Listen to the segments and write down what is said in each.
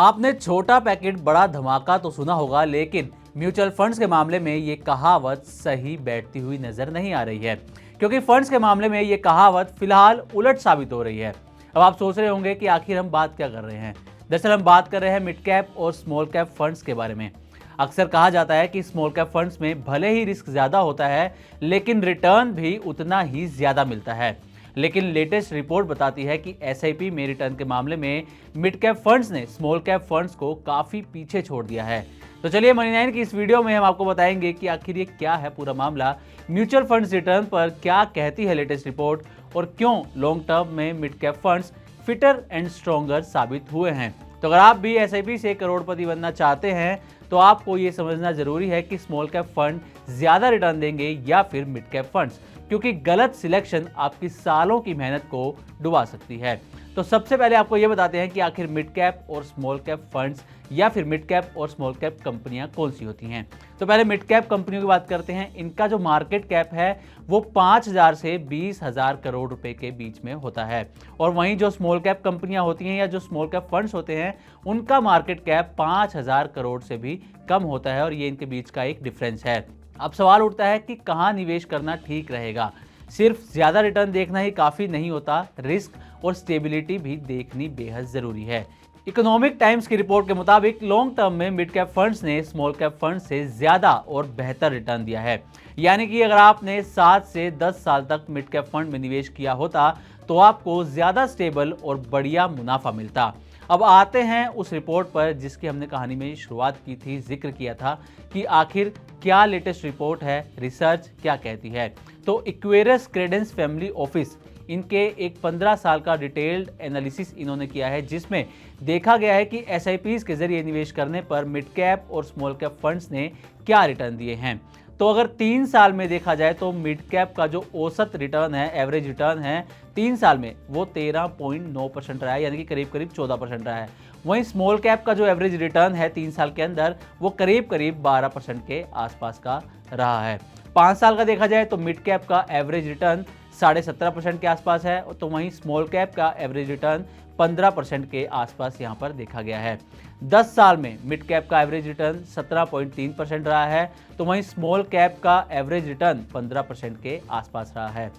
आपने छोटा पैकेट बड़ा धमाका तो सुना होगा, लेकिन म्यूचुअल फंड्स के मामले में ये कहावत सही बैठती हुई नजर नहीं आ रही है, क्योंकि फंड्स के मामले में ये कहावत फिलहाल उलट साबित हो रही है। अब आप सोच रहे होंगे कि आखिर हम बात क्या कर रहे हैं। दरअसल हम बात कर रहे हैं मिड कैप और स्मॉल कैप फंड्स के बारे में। अक्सर कहा जाता है कि स्मॉल कैप फंड्स में भले ही रिस्क ज्यादा होता है, लेकिन रिटर्न भी उतना ही ज्यादा मिलता है। लेकिन लेटेस्ट रिपोर्ट बताती है कि एसआईपी में रिटर्न के मामले में मिड कैप फंड्स ने स्मॉल कैप फंड्स को काफी पीछे छोड़ दिया है। तो चलिए मनी9 की इस वीडियो में हम आपको बताएंगे कि आखिर ये क्या है पूरा मामला, म्यूचुअल फंड्स रिटर्न पर क्या कहती है लेटेस्ट रिपोर्ट, और क्यों लॉन्ग टर्म में mid cap funds fitter and stronger साबित हुए हैं। तो अगर आप भी एसआईपी से करोड़पति बनना चाहते हैं तो आपको ये समझना जरूरी है कि स्मॉल कैप फंड ज्यादा रिटर्न देंगे या फिर मिड कैप फंड्स, क्योंकि गलत सिलेक्शन आपकी सालों की मेहनत को डुबा सकती है। तो सबसे पहले आपको ये बताते हैं कि आखिर मिड कैप और स्मॉल कैप फंड्स या फिर मिड कैप और स्मॉल कैप कंपनियां कौन सी होती हैं। तो पहले मिड कैप कंपनियों की बात करते हैं। इनका जो मार्केट कैप है वो 5,000 से 20,000 करोड़ रुपए के बीच में होता है, और वहीं जो स्मॉल कैप कंपनियां होती हैं या जो स्मॉल कैप फंड्स होते हैं उनका मार्केट कैप 5,000 करोड़ से भी कम होता है, और ये इनके बीच का एक डिफरेंस है। अब सवाल उठता है कि कहाँ निवेश करना ठीक रहेगा। सिर्फ ज्यादा रिटर्न देखना ही काफी नहीं होता, रिस्क और स्टेबिलिटी भी देखनी बेहद जरूरी है। इकोनॉमिक टाइम्स की रिपोर्ट के मुताबिक लॉन्ग टर्म में मिड कैप फंड्स ने स्मॉल कैप फंड्स से ज्यादा और बेहतर रिटर्न दिया है। यानी कि अगर आपने 7 से 10 साल तक मिड कैप फंड में निवेश किया होता तो आपको ज्यादा स्टेबल और बढ़िया मुनाफा मिलता। अब आते हैं उस रिपोर्ट पर जिसकी हमने कहानी में शुरुआत की थी, जिक्र किया था कि आखिर क्या लेटेस्ट रिपोर्ट है, रिसर्च क्या कहती है। तो इक्वेरस क्रेडेंस फैमिली ऑफिस, इनके एक 15 साल का डिटेल्ड एनालिसिस इन्होंने किया है, जिसमें देखा गया है कि एसआईपीज के जरिए निवेश करने पर मिड कैप और स्मॉल कैप फंड्स ने क्या रिटर्न दिए हैं। तो अगर 3 साल में देखा जाए तो मिड कैप का जो औसत रिटर्न है, एवरेज रिटर्न है 3 साल में, वो 13.9% रहा है, यानी कि करीब करीब 14% रहा है। वहीं स्मॉल कैप का जो एवरेज रिटर्न है 3 साल के अंदर, वो करीब करीब 12% के आसपास का रहा है। 5 साल का देखा जाए तो मिड कैप का एवरेज रिटर्न 17.5% के आसपास है, तो वहीं स्मॉल कैप का एवरेज रिटर्न 15% के आसपास यहाँ पर देखा गया है। 10 साल में मिड कैप का एवरेज रिटर्न 17.3% रहा है, तो वहीं स्मॉल कैप का एवरेज रिटर्न 15% के आसपास रहा है।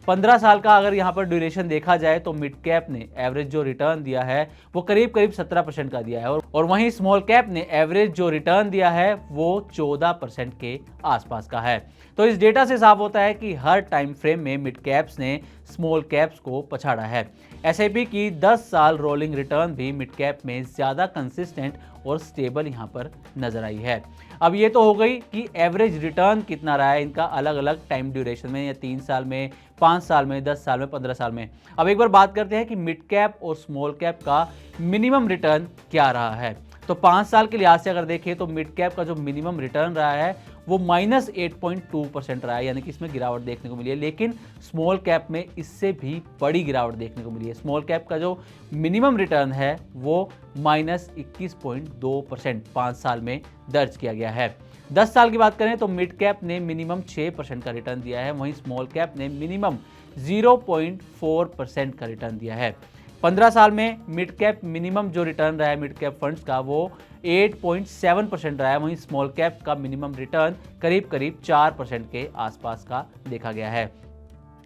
15 साल का अगर यहाँ पर ड्यूरेशन देखा जाए तो मिड कैप ने एवरेज जो रिटर्न दिया है वो करीब करीब 17% का दिया है, और वहीं स्मॉल कैप ने एवरेज जो रिटर्न दिया है वो 14% के आसपास का है। तो इस डेटा से साफ होता है कि हर टाइम फ्रेम में मिड कैप्स ने स्मॉल कैप्स को पछाड़ा है। एसआईपी की 10 साल रोलिंग रिटर्न भी मिड कैप में ज्यादा कंसिस्टेंट और स्टेबल यहाँ पर नजर आई है। अब ये तो हो गई कि एवरेज रिटर्न कितना रहा है इनका अलग अलग टाइम ड्यूरेशन में, या 3 साल में, 5 साल में, 10 साल में, 15 साल में। अब एक बार बात करते हैं कि मिड कैप और स्मॉल कैप का मिनिमम रिटर्न क्या रहा है। तो 5 साल के लिहाज से अगर देखें तो मिड कैप का जो मिनिमम रिटर्न रहा है वो -8.2% रहा है, यानी कि इसमें गिरावट देखने को मिली है। लेकिन स्मॉल कैप में इससे भी बड़ी गिरावट देखने को मिली है। स्मॉल कैप का जो मिनिमम रिटर्न है वो -21.2% 5 साल में दर्ज किया गया है। 10 साल की बात करें तो मिड कैप ने मिनिमम 6% का रिटर्न दिया है, वहीं स्मॉल कैप ने मिनिमम 0.4% का रिटर्न दिया है। 15 साल में मिड कैप मिनिमम जो रिटर्न रहा है मिड कैप फंड्स का वो 8.7% रहा है, वहीं स्मॉल कैप का मिनिमम रिटर्न करीब करीब 4% के आसपास का देखा गया है।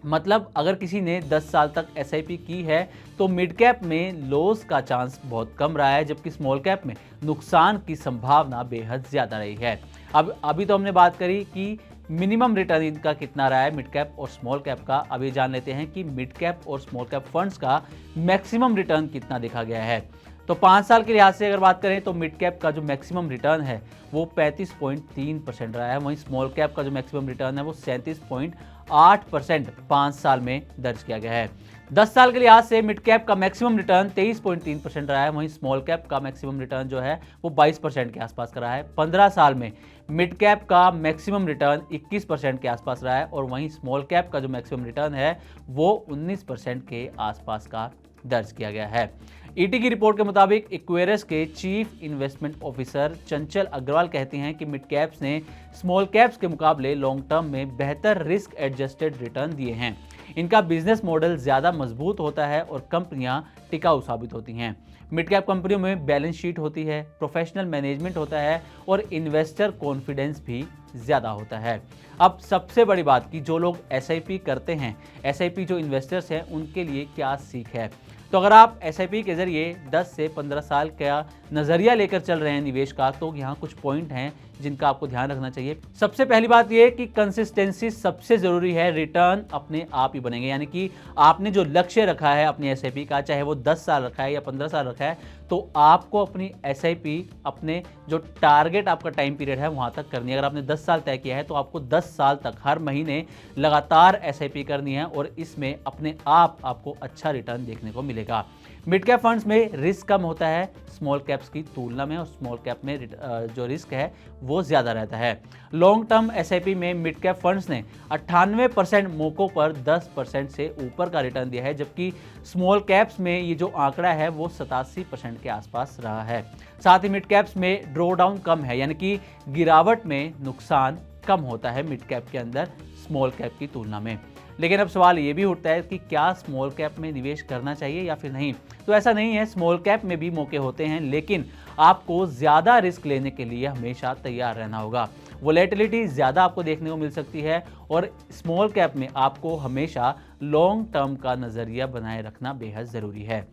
मतलब अगर किसी ने 10 साल तक एसआईपी की है तो मिड कैप में लॉस का चांस बहुत कम रहा है, जबकि स्मॉल कैप में नुकसान की संभावना बेहद ज्यादा रही है। अब अभी तो हमने बात करी कि मिनिमम रिटर्न इनका कितना रहा है मिड कैप और स्मॉल कैप का। अभी जान लेते हैं कि मिड कैप और स्मॉल कैप फंड्स का मैक्सिमम रिटर्न कितना देखा गया है। तो 5 साल के लिहाज से अगर बात करें तो मिड कैप का जो मैक्सिमम रिटर्न है वो 35.3% रहा है, वहीं स्मॉल कैप का जो मैक्सिमम रिटर्न है वो 37.8% 5 साल में दर्ज किया गया है। 10 साल के लिहाज से मिड कैप का मैक्सिमम रिटर्न 23.3% रहा है, वहीं स्मॉल कैप का मैक्सिमम रिटर्न जो है वो 22% के आसपास का रहा है। 15 साल में मिड कैप का मैक्सिमम रिटर्न 21% के आसपास रहा है, और वहीं स्मॉल कैप का जो मैक्सिमम रिटर्न है वो 19% के आसपास का दर्ज किया गया है। ईटी की रिपोर्ट के मुताबिक इक्वेरस के चीफ इन्वेस्टमेंट ऑफिसर चंचल अग्रवाल कहती हैं कि मिड कैप्स ने स्मॉल कैप्स के मुकाबले लॉन्ग टर्म में बेहतर रिस्क एडजस्टेड रिटर्न दिए हैं। इनका बिजनेस मॉडल ज़्यादा मजबूत होता है और कंपनियां टिकाऊ साबित होती हैं। मिड कैप कंपनियों में बैलेंस शीट होती है, प्रोफेशनल मैनेजमेंट होता है और इन्वेस्टर कॉन्फिडेंस भी ज़्यादा होता है। अब सबसे बड़ी बात कि जो लोग एसआईपी करते हैं, एसआईपी जो इन्वेस्टर्स हैं उनके लिए क्या सीख है। तो अगर आप एसआईपी के जरिए 10 से 15 साल का नज़रिया लेकर चल रहे हैं निवेश का, तो यहाँ कुछ पॉइंट हैं जिनका आपको ध्यान रखना चाहिए। सबसे पहली बात यह कि कंसिस्टेंसी सबसे ज़रूरी है। रिटर्न अपने आप ही बनेंगे, यानी कि आपने जो लक्ष्य रखा है अपनी एसआईपी का, चाहे वो 10 साल रखा है या 15 साल रखा है, तो आपको अपनी एसआईपी अपने जो टारगेट आपका टाइम पीरियड है वहाँ तक करनी है। अगर आपने 10 साल तय किया है तो आपको 10 साल तक हर महीने लगातार एसआईपी करनी है और इसमें अपने आप आपको अच्छा रिटर्न देखने को मिलेगा। मिड कैप फंड्स में रिस्क कम होता है स्मॉल कैप्स की तुलना में, और स्मॉल कैप में जो रिस्क है वो ज़्यादा रहता है। लॉन्ग टर्म एसआईपी में मिड कैप फंड्स ने 98% मौकों पर 10% से ऊपर का रिटर्न दिया है, जबकि स्मॉल कैप्स में ये जो आंकड़ा है वो 87% के आसपास रहा है। साथ ही मिड कैप्स में ड्रॉ डाउन कम है, यानी कि गिरावट में नुकसान कम होता है मिड कैप के अंदर स्मॉल कैप की तुलना में। लेकिन अब सवाल ये भी उठता है कि क्या स्मॉल कैप में निवेश करना चाहिए या फिर नहीं। तो ऐसा नहीं है, स्मॉल कैप में भी मौके होते हैं, लेकिन आपको ज़्यादा रिस्क लेने के लिए हमेशा तैयार रहना होगा। वोलेटिलिटी ज़्यादा आपको देखने को मिल सकती है और स्मॉल कैप में आपको हमेशा लॉन्ग टर्म का नज़रिया बनाए रखना बेहद ज़रूरी है।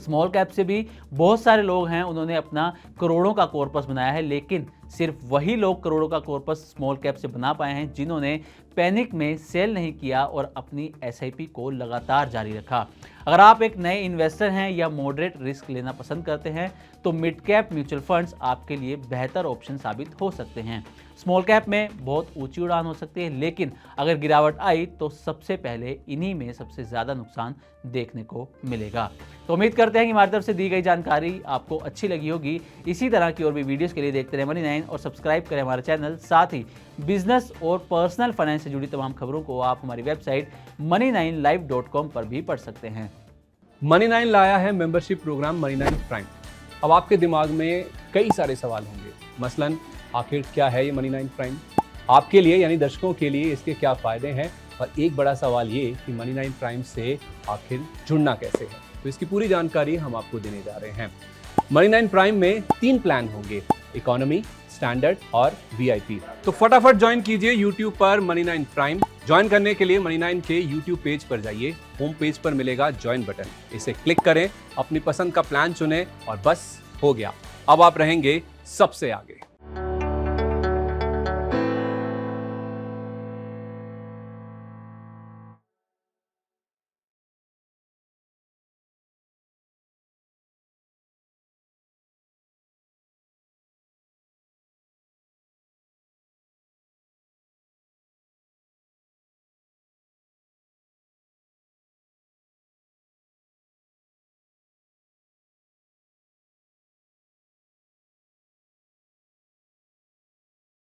स्मॉल कैप से भी बहुत सारे लोग हैं, उन्होंने अपना करोड़ों का कॉर्पस बनाया है, लेकिन सिर्फ वही लोग करोड़ों का कॉर्पस स्मॉल कैप से बना पाए हैं जिन्होंने पैनिक में सेल नहीं किया और अपनी एसआईपी को लगातार जारी रखा। अगर आप एक नए इन्वेस्टर हैं या मॉडरेट रिस्क लेना पसंद करते हैं तो मिड कैप म्यूचुअल फंड्स आपके लिए बेहतर ऑप्शन साबित हो सकते हैं। स्मॉल कैप में बहुत ऊंची उड़ान हो सकती है, लेकिन अगर गिरावट आई तो सबसे पहले इन्हीं में सबसे ज़्यादा नुकसान देखने को मिलेगा। तो उम्मीद करते हैं कि हमारी तरफ से दी गई जानकारी आपको अच्छी लगी होगी। इसी तरह की और भी वीडियोस के लिए देखते रहे मनी9 और सब्सक्राइब करें हमारा चैनल। साथ ही बिजनेस और पर्सनल फाइनेंस से जुड़ी तमाम खबरों को आप हमारी वेबसाइट money9live.com पर भी पढ़ सकते हैं। मनी9 लाया है मेंबरशिप प्रोग्राम मनी9 प्राइम। अब आपके दिमाग में कई सारे सवाल होंगे, मसलन आखिर क्या है ये मनी9 प्राइम, आपके लिए यानी दर्शकों के लिए इसके क्या फ़ायदे हैं, और एक बड़ा सवाल ये कि मनी9 प्राइम से आखिर जुड़ना कैसे है। तो इसकी पूरी जानकारी हम आपको देने जा रहे हैं। मनी9 प्राइम में 3 प्लान होंगे, इकोनॉमी, स्टैंडर्ड और वीआईपी। तो फटाफट ज्वाइन कीजिए यूट्यूब पर मनी9 प्राइम। ज्वाइन करने के लिए मनी9 के यूट्यूब पेज पर जाइए, होम पेज पर मिलेगा ज्वाइन बटन, इसे क्लिक करें, अपनी पसंद का प्लान चुनें और बस हो गया, अब आप रहेंगे सबसे आगे।